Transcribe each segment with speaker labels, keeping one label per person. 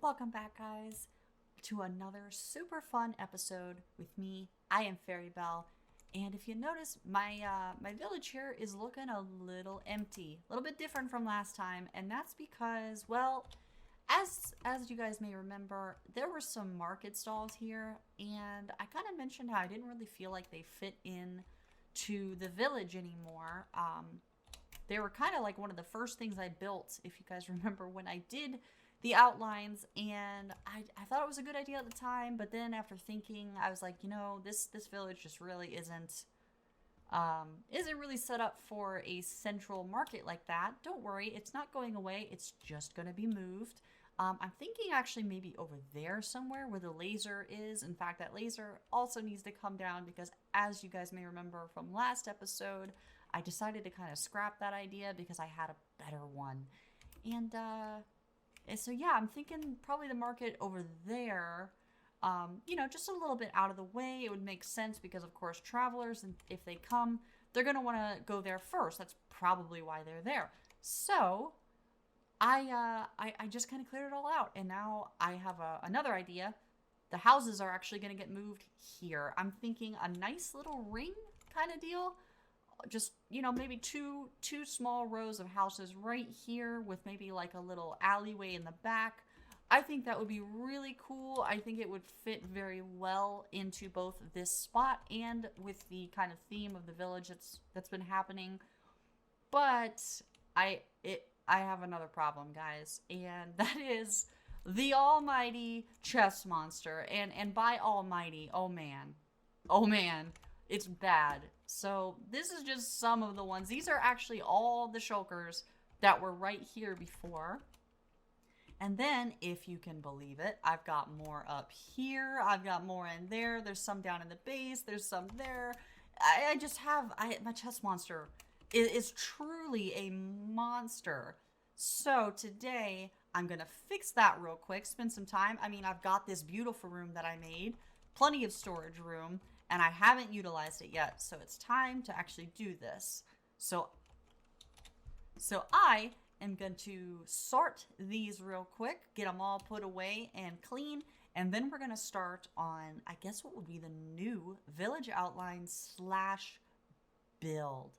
Speaker 1: Welcome back, guys, to another super fun episode with me. I am Fairy Belle, and if you notice, my village here is looking a little empty, a little bit different from last time, and that's because, well, as you guys may remember, there were some market stalls here, and I kind of mentioned how I didn't really feel like they fit in to the village anymore. They were kind of like one of the first things I built, if you guys remember, when I did the outlines, and I thought it was a good idea at the time, but then after thinking, I was like, this village just really isn't really set up for a central market like that. Don't worry, it's not going away, it's just going to be moved. I'm thinking actually maybe over there somewhere where the laser is. In fact, that laser also needs to come down because, as you guys may remember from last episode, I decided to kind of scrap that idea because I had a better one. And so, yeah, I'm thinking probably the market over there, just a little bit out of the way. It would make sense because, of course, travelers, and if they come, they're going to want to go there first. That's probably why they're there. So, I just kind of cleared it all out, and now I have another idea. The houses are actually going to get moved here. I'm thinking a nice little ring kind of deal. Just maybe two small rows of houses right here with maybe like a little alleyway in the back. I think that would be really cool. I think it would fit very well into both this spot and with the kind of theme of the village that's been happening. But I have another problem, guys, and that is the almighty chess monster. And by almighty, oh man, it's bad. So this is just some of the ones. These are actually all the shulkers that were right here before. And then, if you can believe it, I've got more up here. I've got more in there. There's some down in the base. There's some there. I just have my chess monster is truly a monster. So today I'm gonna fix that real quick. Spend some time. I mean, I've got this beautiful room that I made, plenty of storage room, and I haven't utilized it yet. So it's time to actually do this. So so I am going to sort these real quick, get them all put away and clean, and then we're going to start on, I guess, what would be the new village outline slash build.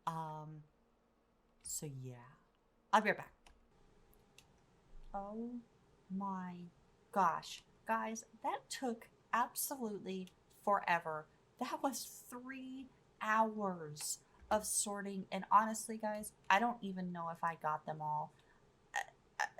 Speaker 1: Um, so yeah, I'll be right back. Oh my gosh, guys, that took absolutely forever. That was 3 hours of sorting, and honestly, guys, I don't even know if I got them all.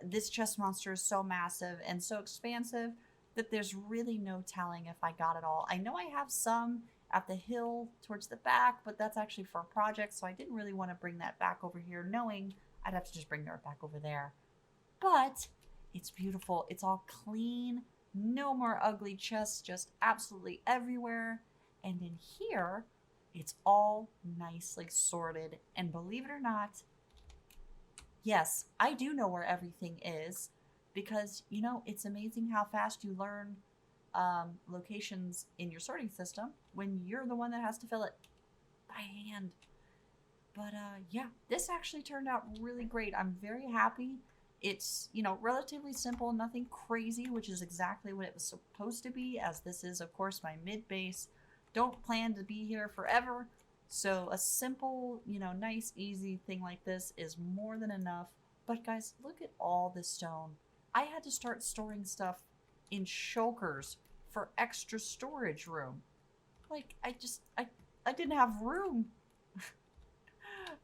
Speaker 1: This chess monster is so massive and so expansive that there's really no telling if I got it all. I know I have some at the hill towards the back, but that's actually for a project, so I didn't really want to bring that back over here, knowing I'd have to just bring it back over there. But it's beautiful. It's all clean. No more ugly chests, just absolutely everywhere. And in here, it's all nicely sorted. And believe it or not, yes, I do know where everything is because, it's amazing how fast you learn locations in your sorting system when you're the one that has to fill it by hand. But yeah, this actually turned out really great. I'm very happy. It's, relatively simple, nothing crazy, which is exactly what it was supposed to be, as this is, of course, my mid base. Don't plan to be here forever. So a simple, nice, easy thing like this is more than enough. But guys, look at all this stone. I had to start storing stuff in shulkers for extra storage room. Like, I didn't have room.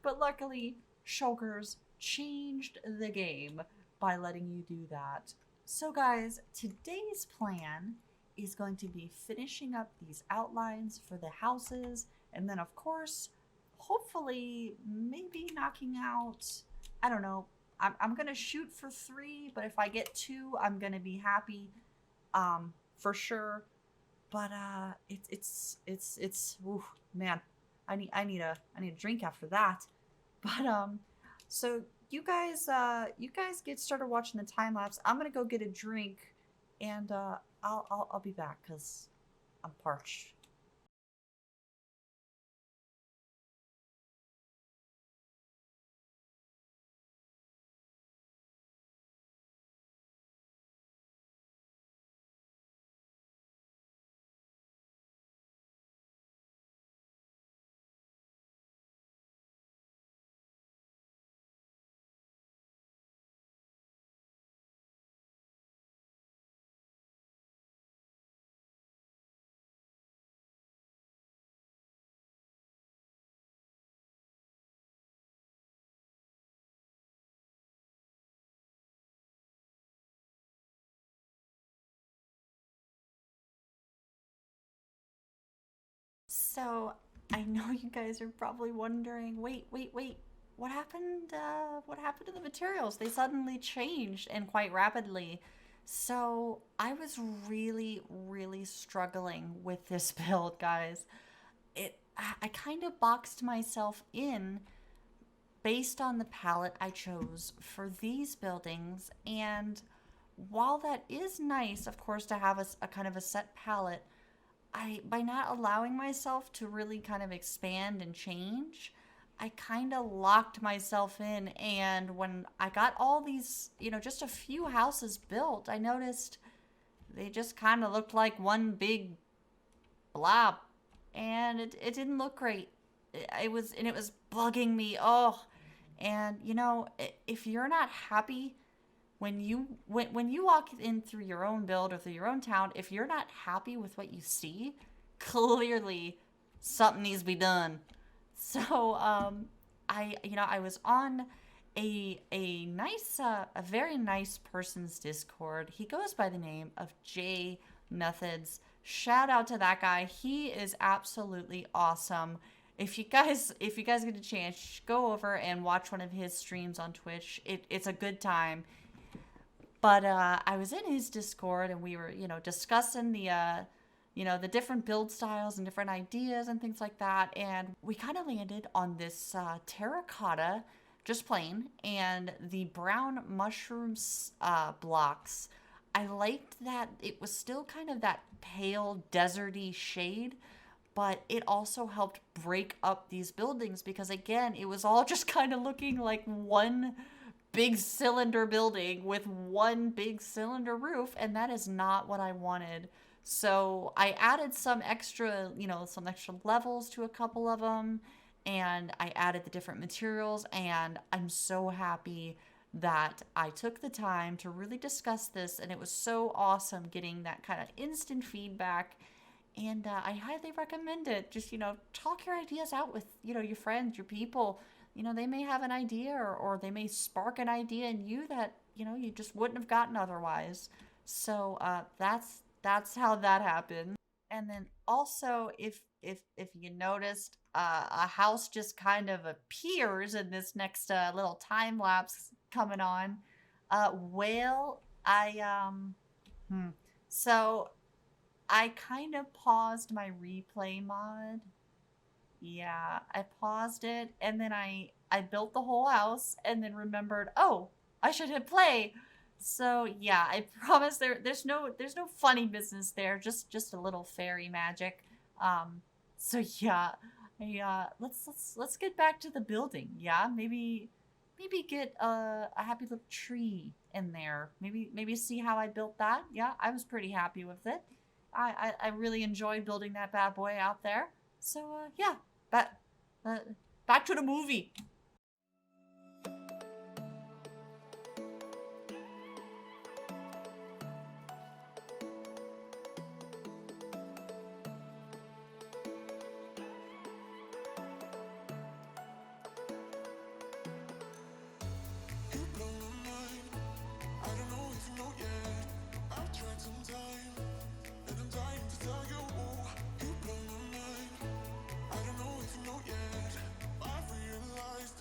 Speaker 1: But luckily, shulkers changed the game by letting you do that. So, guys, today's plan is going to be finishing up these outlines for the houses, and then, of course, hopefully, maybe knocking out, I don't know. I'm going to shoot for 3, but if I get 2, I'm going to be happy for sure. But it's ooh, man, I need a drink after that. But so you guys get started watching the time lapse. I'm gonna go get a drink, and I'll be back because I'm parched. So I know you guys are probably wondering, wait, what happened? What happened to the materials? They suddenly changed and quite rapidly. So I was really struggling with this build, guys. I kind of boxed myself in based on the palette I chose for these buildings, and while that is nice, of course, to have a kind of a set palette, I by not allowing myself to really kind of expand and change, I kind of locked myself in. And when I got all these, just a few houses built, I noticed they just kind of looked like one big blob, and it didn't look great. It was bugging me. Oh, and if you're not happy when you walk in through your own build or through your own town, if you're not happy with what you see, clearly something needs to be done. So I was on a nice a very nice person's Discord. He goes by the name of JayMethods. Shout out to that guy. He is absolutely awesome. If you guys get a chance, go over and watch one of his streams on Twitch. It's a good time. But I was in his Discord, and we were, discussing the different build styles and different ideas and things like that. And we kind of landed on this terracotta, just plain, and the brown mushrooms blocks. I liked that it was still kind of that pale, deserty shade, but it also helped break up these buildings because, again, it was all just kind of looking like one big cylinder building with one big cylinder roof, and that is not what I wanted. So I added some extra levels to a couple of them, and I added the different materials, and I'm so happy that I took the time to really discuss this, and it was so awesome getting that kind of instant feedback. And I highly recommend it. Just, talk your ideas out with, your friends, your people. They may have an idea, or they may spark an idea in you that, you just wouldn't have gotten otherwise. So that's how that happened. And then also, if you noticed, a house just kind of appears in this next little time lapse coming on. Well, hmm. So I kind of paused my replay mod. Yeah, I paused it, and then I built the whole house and then remembered, "Oh, I should hit play." So, yeah, I promise there's no funny business there, just a little fairy magic. So yeah, let's get back to the building. Yeah, maybe get a happy little tree in there. Maybe see how I built that. Yeah, I was pretty happy with it. I really enjoyed building that bad boy out there. So yeah, back uh, back to the movie.
Speaker 2: You blow my mind. I don't know if you know yet. I've tried some time, and I'm dying to tell you. You blow my mind. I don't know if you know yet. I've realized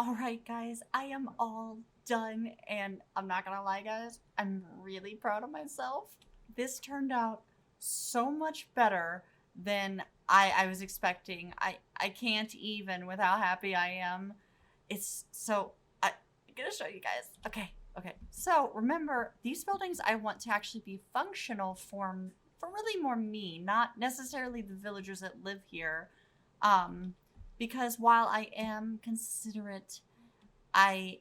Speaker 1: All right, guys, I am all done, and I'm not gonna lie, guys, I'm really proud of myself. This turned out so much better than I was expecting. I can't even with how happy I am. It's so I'm gonna show you guys. Okay. So remember, these buildings I want to actually be functional for really more me, not necessarily the villagers that live here. Um, because while I am considerate, I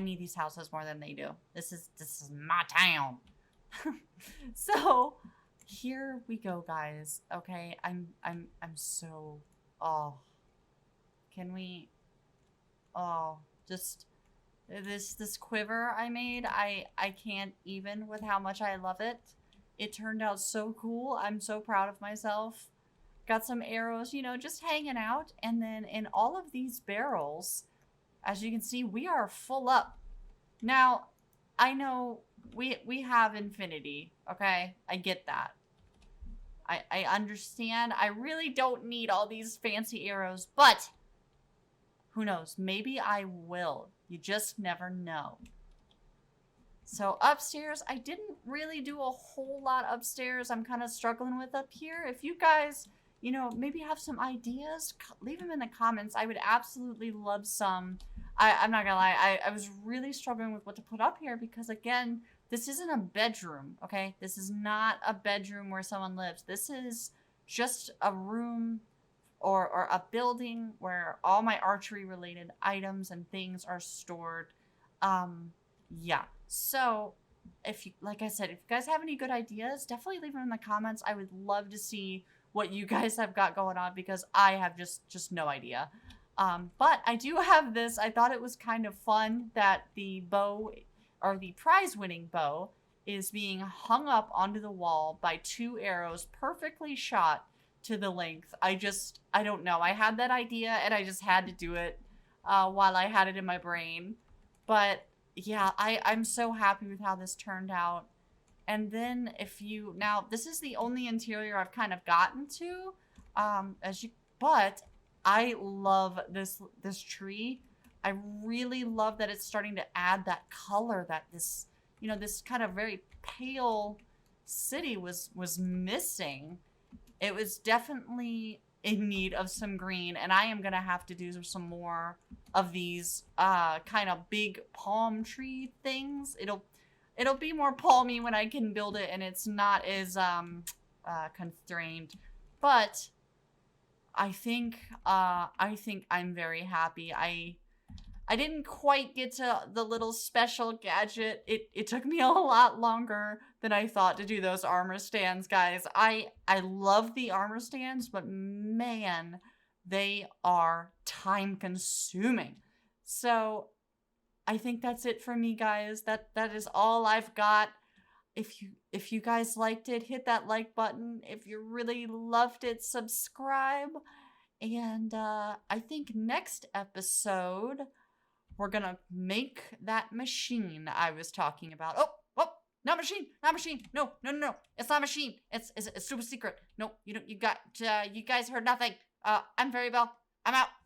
Speaker 1: need these houses more than they do. This is my town. So here we go, guys. Okay, I'm so oh can we oh just this quiver I made, I can't even with how much I love it. It turned out so cool. I'm so proud of myself. Got some arrows, just hanging out. And then in all of these barrels, as you can see, we are full up. Now, I know we have infinity, okay? I get that. I understand. I really don't need all these fancy arrows, but who knows? Maybe I will. You just never know. So upstairs, I didn't really do a whole lot upstairs. I'm kind of struggling with up here. If you guys, maybe have some ideas, leave them in the comments. I would absolutely love some. I'm not gonna lie, I was really struggling with what to put up here because, again, this isn't a bedroom, okay? This is not a bedroom where someone lives. This is just a room or a building where all my archery related items and things are stored. Yeah. So if you, like I said, if you guys have any good ideas, definitely leave them in the comments. I would love to see what you guys have got going on because I have just no idea. But I do have this. I thought it was kind of fun that the bow, or the prize winning bow, is being hung up onto the wall by 2 arrows perfectly shot to the length. I don't know. I had that idea and I just had to do it while I had it in my brain. But yeah, I'm so happy with how this turned out. And then now this is the only interior I've kind of gotten to, but I love this tree. I really love that it's starting to add that color that this kind of very pale city was missing. It was definitely in need of some green, and I am gonna have to do some more of these kind of big palm tree things. It'll be more palmy when I can build it and it's not as constrained. But I think I'm very happy. I didn't quite get to the little special gadget. It took me a lot longer than I thought to do those armor stands, guys. I love the armor stands, but man, they are time consuming. So I think that's it for me, guys. That is all I've got. If you guys liked it, hit that like button. If you really loved it, subscribe. And I think next episode we're gonna make that machine I was talking about. Oh, not machine. No. It's not a machine. It's super secret. No, you guys heard nothing. I'm Fairy Bell. I'm out.